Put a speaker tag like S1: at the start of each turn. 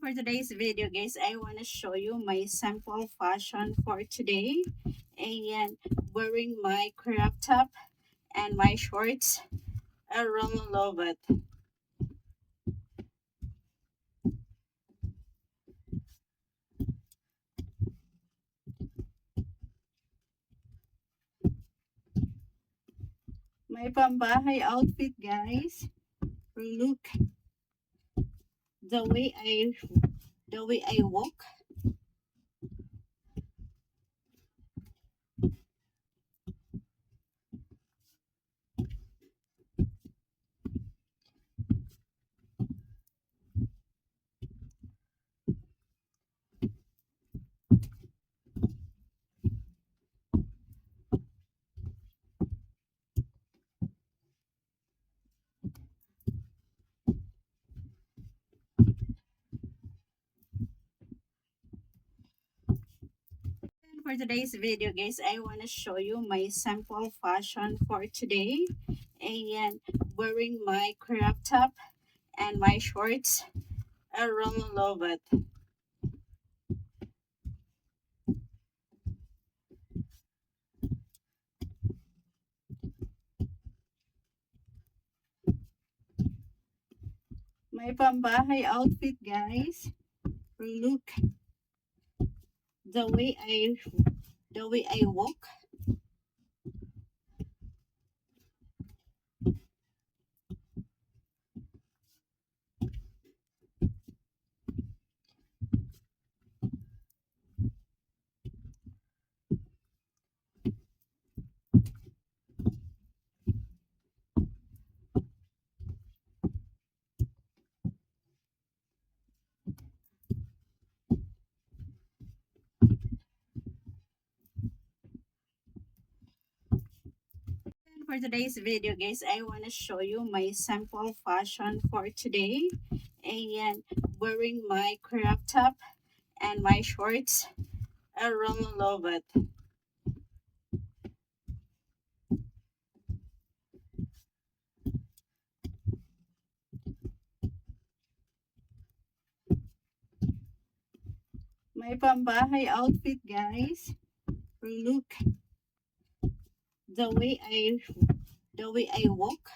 S1: For today's video guys, I want to show you my sample fashion for today. And wearing my crop top and my shorts. I really love it. My pambahay outfit guys. Look the way I walk. For today's video guys, I want to show you my sample fashion for today. And wearing my crop top and my shorts. I really love it. My pambahay outfit guys. Look the way I walk. For today's video guys, I want to show you my sample fashion for today. And wearing my crop top and my shorts. I really love it. My pambahay outfit guys. Look the way I walk.